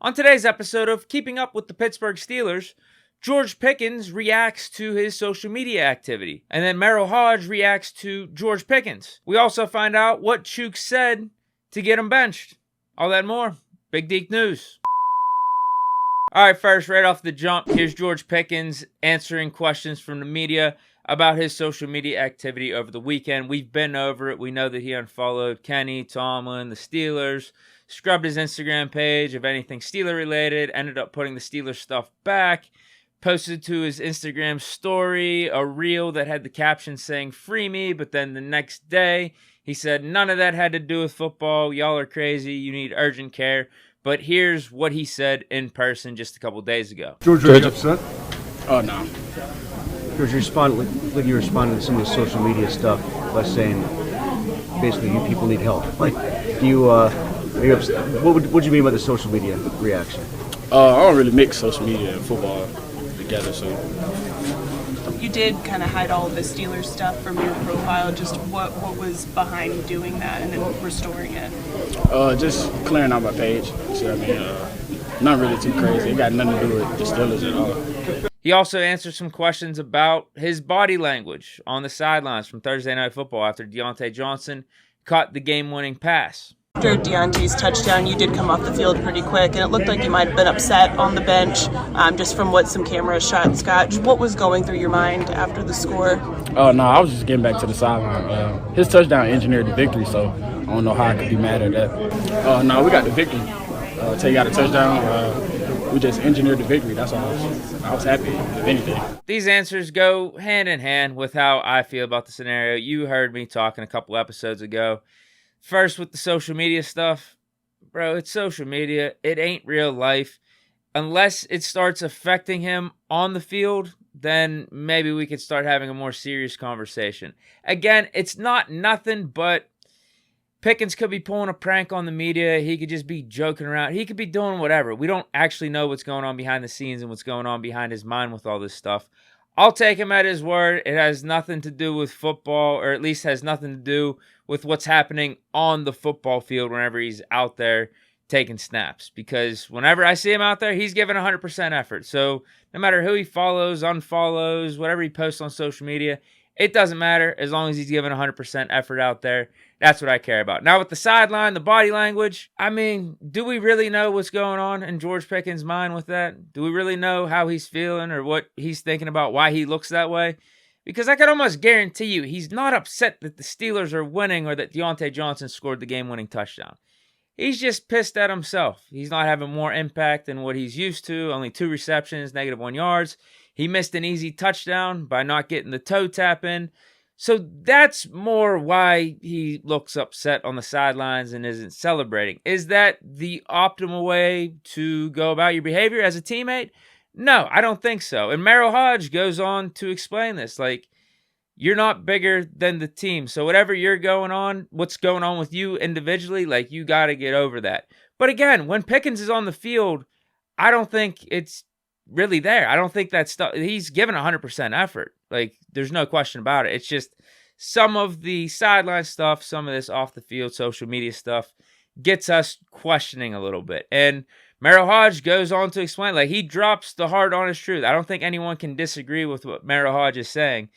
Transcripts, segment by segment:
On today's episode of Keeping Up with the Pittsburgh Steelers, George Pickens reacts to his social media activity, and then Merril Hoge reacts to George Pickens. We also find out what Chuks said to get him benched. All that and more. Big Deke News. Alright, first, right off the jump, here's George Pickens answering questions from the media about his social media activity over the weekend. We've been over it. We know that he unfollowed Kenny, Tomlin, the Steelers, scrubbed his Instagram page of anything Steeler related, ended up putting the Steelers stuff back, posted to his Instagram story a reel that had the caption saying "free me," but then the next day he said none of that had to do with football. Y'all are crazy. You need urgent care. But here's what he said in person just a couple days ago. George, are you upset? Oh, no. George, you responded to some of the social media stuff by saying basically you people need help. Like, do you, are you upset? What do you mean by the social media reaction? I don't really mix social media and football together, so. You did kind of hide all of the Steelers stuff from your profile. Just what was behind doing that and then restoring it? Just clearing out my page. So, I mean, not really too crazy. It got nothing to do with the Steelers at all. He also answered some questions about his body language on the sidelines from Thursday Night Football after Diontae Johnson caught the game-winning pass. After Deontay's touchdown, you did come off the field pretty quick, and it looked like you might have been upset on the bench, just from what some cameras shot. Scott, what was going through your mind after the score? Oh, no, I was just getting back to the sideline. His touchdown engineered the victory, so I don't know how I could be mad at that. No, we got the victory. Tay got a touchdown. We just engineered the victory. That's all. I was happy, if anything. These answers go hand in hand with how I feel about the scenario. You heard me talking a couple episodes ago. First, with the social media stuff, bro, it's social media. It ain't real life. Unless it starts affecting him on the field, then maybe we could start having a more serious conversation. Again, it's not nothing, but Pickens could be pulling a prank on the media. He could just be joking around. He could be doing whatever. We don't actually know what's going on behind the scenes and what's going on behind his mind with all this stuff. I'll take him at his word. It has nothing to do with football, or at least has nothing to do with what's happening on the football field whenever he's out there taking snaps. Because whenever I see him out there, he's giving 100% effort. So no matter who he follows, unfollows, whatever he posts on social media, it doesn't matter as long as he's giving 100% effort out there. That's what I care about. Now with the sideline, the body language, I mean, do we really know what's going on in George Pickens' mind with that? Do we really know how he's feeling or what he's thinking about, why he looks that way? Because I can almost guarantee you he's not upset that the Steelers are winning or that Diontae Johnson scored the game-winning touchdown. He's just pissed at himself. He's not having more impact than what he's used to. Only 2 receptions, -1 yards. He missed an easy touchdown by not getting the toe tap in. So that's more why he looks upset on the sidelines and isn't celebrating. Is that the optimal way to go about your behavior as a teammate? No, I don't think so. And Merril Hoge goes on to explain this. Like, you're not bigger than the team. So whatever you're going on, what's going on with you individually, like, you got to get over that. But again, when Pickens is on the field, I don't think it's really there. I don't think that stuff, he's given 100% effort. Like, there's no question about it. It's just some of the sideline stuff, some of this off the field social media stuff gets us questioning a little bit. And Merril Hoge goes on to explain, like, he drops the hard, honest truth. I don't think anyone can disagree with what Merril Hoge is saying.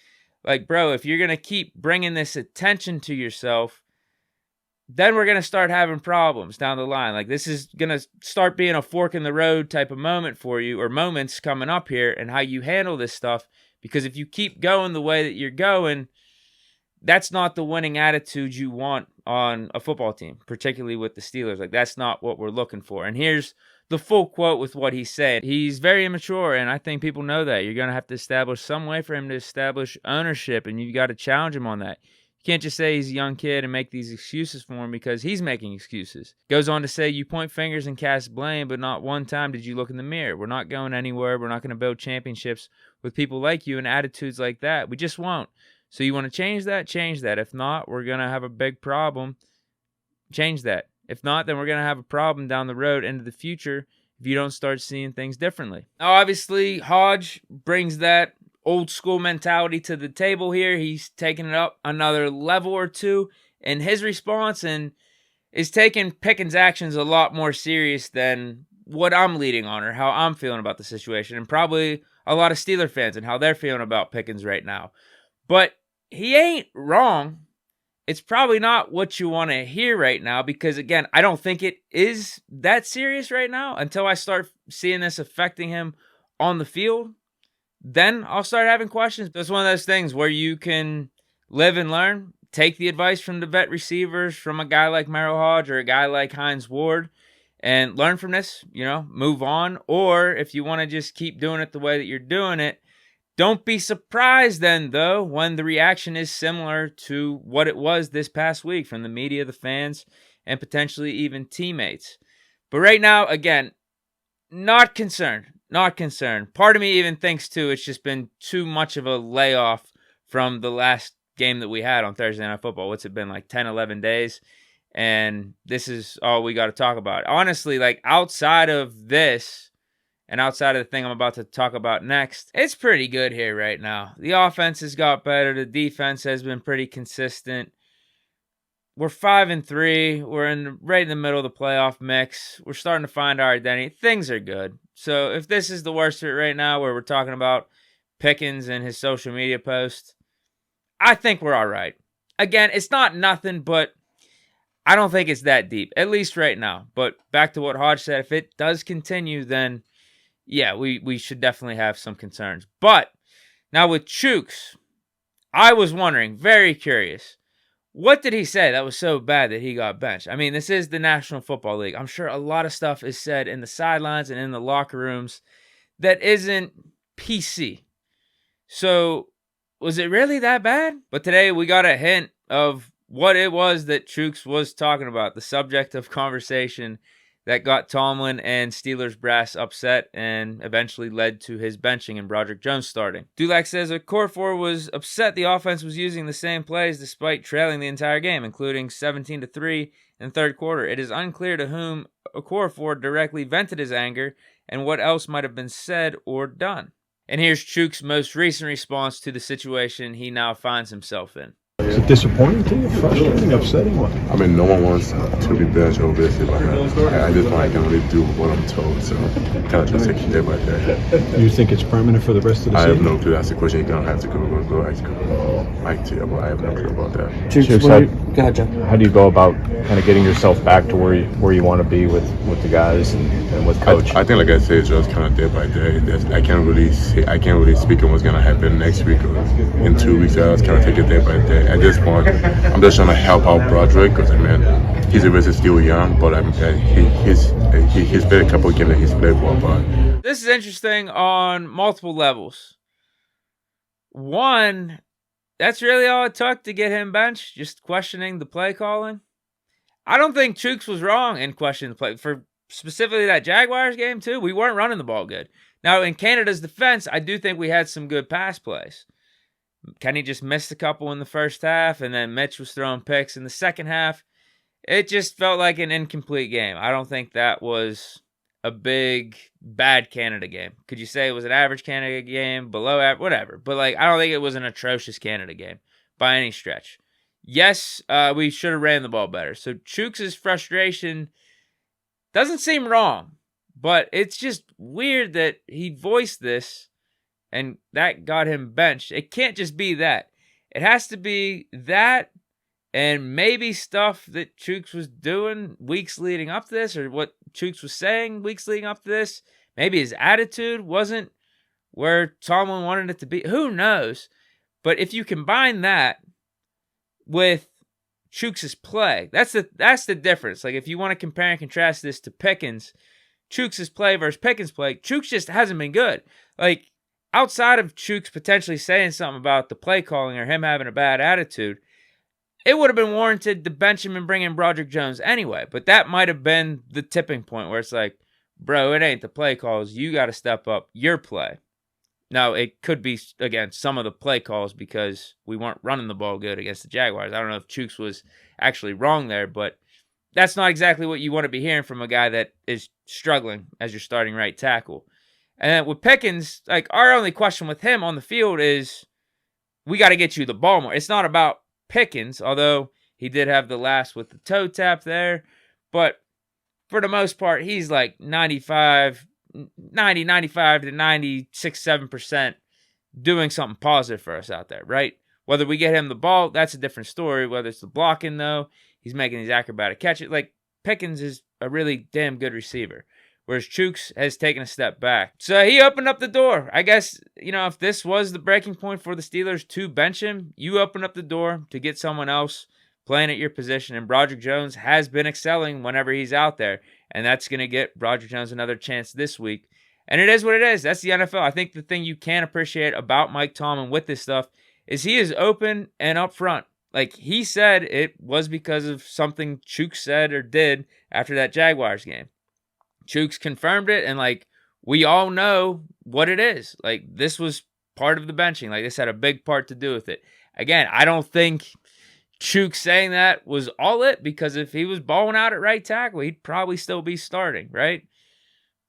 Like, bro, if you're going to keep bringing this attention to yourself, then we're going to start having problems down the line. Like, this is going to start being a fork in the road type of moment for you, or moments coming up here, and how you handle this stuff. Because if you keep going the way that you're going, that's not the winning attitude you want on a football team, particularly with the Steelers. Like, that's not what we're looking for. And here's the full quote with what he said. He's very immature, and I think people know that. You're going to have to establish some way for him to establish ownership, and you got to challenge him on that. You can't just say he's a young kid and make these excuses for him, because he's making excuses. Goes on to say, you point fingers and cast blame, but not one time did you look in the mirror. We're not going anywhere. We're not going to build championships with people like you and attitudes like that. We just won't. So you want to change that? Change that. If not, we're going to have a big problem. Change that. If not, then we're going to have a problem down the road into the future if you don't start seeing things differently. Now, obviously, Hoge brings that old school mentality to the table here. He's taking it up another level or two in his response and is taking Pickens' actions a lot more serious than what I'm leading on or how I'm feeling about the situation, and probably a lot of Steeler fans and how they're feeling about Pickens right now. But he ain't wrong. It's probably not what you want to hear right now because, again, I don't think it is that serious right now until I start seeing this affecting him on the field. Then I'll start having questions. It's one of those things where you can live and learn, take the advice from the vet receivers, from a guy like Merril Hoge or a guy like Hines Ward, and learn from this, move on. Or if you want to just keep doing it the way that you're doing it, don't be surprised then, though, when the reaction is similar to what it was this past week from the media, the fans, and potentially even teammates. But right now, again, not concerned. Not concerned. Part of me even thinks, too, it's just been too much of a layoff from the last game that we had on Thursday Night Football. What's it been, like 10, 11 days? And this is all we got to talk about. Honestly, like outside of this and outside of the thing I'm about to talk about next, it's pretty good here right now. The offense has got better. The defense has been pretty consistent. We're 5-3. We're right in the middle of the playoff mix. We're starting to find our identity. Things are good. So if this is the worst of it right now, where we're talking about Pickens and his social media post, I think we're all right. Again, it's not nothing, but I don't think it's that deep, at least right now. But back to what Hodge said, if it does continue, then yeah, we should definitely have some concerns. But now with Chuks, I was wondering, very curious, what did he say that was so bad that he got benched? I mean, this is the National Football League. I'm sure a lot of stuff is said in the sidelines and in the locker rooms that isn't PC. So was it really that bad? But today we got a hint of what it was that Chuks was talking about, the subject of conversation that got Tomlin and Steelers brass upset and eventually led to his benching and Broderick Jones starting. Dulac says Okorafor was upset the offense was using the same plays despite trailing the entire game, including 17-3 in the third quarter. It is unclear to whom Okorafor directly vented his anger and what else might have been said or done. And here's Chuks' most recent response to the situation he now finds himself in. Is it disappointing to you? Frustrating? Upsetting? What? I mean, no one wants to be benched over this. At this point, I can only do what I'm told, so kind of just take it day by day. Do you think it's permanent for the rest of the I season? have no clue. That's the question you're going to have to go ask Mike T. I have no clue about that. Chuks, go ahead, John. How do you go about kind of getting yourself back to where you want to be with the guys and with coach? I think, like I said, it's just kind of day by day. I can't really speak on what's going to happen next week or in 2 weeks. I just kind of take it day by day. At this point, I'm just trying to help out Broderick because, he's a bit still young, but he's played a couple of games that he's played well. But this is interesting on multiple levels. One, that's really all it took to get him benched, just questioning the play calling. I don't think Chuks was wrong in questioning the play. For specifically that Jaguars game, too, we weren't running the ball good. Now, in Canada's defense, I do think we had some good pass plays. Kenny just missed a couple in the first half, and then Mitch was throwing picks in the second half. It just felt like an incomplete game. I don't think that was a big, bad Canada game. Could you say it was an average Canada game, below average, whatever. But I don't think it was an atrocious Canada game by any stretch. Yes, we should have ran the ball better. So Chuks' frustration doesn't seem wrong, but it's just weird that he voiced this and that got him benched. It can't just be that. It has to be that and maybe stuff that Chuks was doing weeks leading up to this, or what Chuks was saying weeks leading up to this. Maybe his attitude wasn't where Tomlin wanted it to be. Who knows? But if you combine that with Chuks' play, that's the difference. If you want to compare and contrast this to Pickens, Chuks' play versus Pickens' play, Chuks just hasn't been good. Outside of Chuks potentially saying something about the play calling or him having a bad attitude, it would have been warranted to bench him and bring in Broderick Jones anyway. But that might have been the tipping point where it's bro, it ain't the play calls. You got to step up your play. Now, it could be, again, some of the play calls because we weren't running the ball good against the Jaguars. I don't know if Chuks was actually wrong there, but that's not exactly what you want to be hearing from a guy that is struggling as your starting right tackle. And then with Pickens, our only question with him on the field is we got to get you the ball more. It's not about Pickens, although he did have the last with the toe tap there. But for the most part, he's like 95 to 96, 7% doing something positive for us out there, right? Whether we get him the ball, that's a different story. Whether it's the blocking, though, he's making these acrobatic catches. Like, Pickens is a really damn good receiver, whereas Chuks has taken a step back. So he opened up the door. I guess, if this was the breaking point for the Steelers to bench him, you open up the door to get someone else playing at your position. And Broderick Jones has been excelling whenever he's out there. And that's going to get Broderick Jones another chance this week. And it is what it is. That's the NFL. I think the thing you can appreciate about Mike Tomlin with this stuff is he is open and upfront. Like, he said it was because of something Chuks said or did after that Jaguars game. Chuks confirmed it, and, we all know what it is. This was part of the benching. This had a big part to do with it. Again, I don't think Chuks saying that was all it, because if he was balling out at right tackle, he'd probably still be starting, right?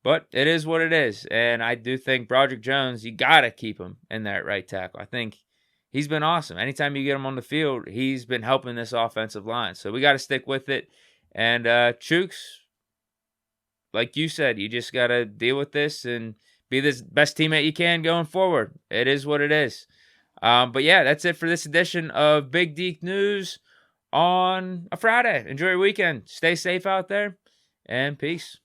But it is what it is, and I do think Broderick Jones, you got to keep him in there at right tackle. I think he's been awesome. Anytime you get him on the field, he's been helping this offensive line. So we got to stick with it. And Chuks, like you said, you just got to deal with this and be the best teammate you can going forward. It is what it is. But yeah, that's it for this edition of Big Deke News on a Friday. Enjoy your weekend. Stay safe out there, and peace.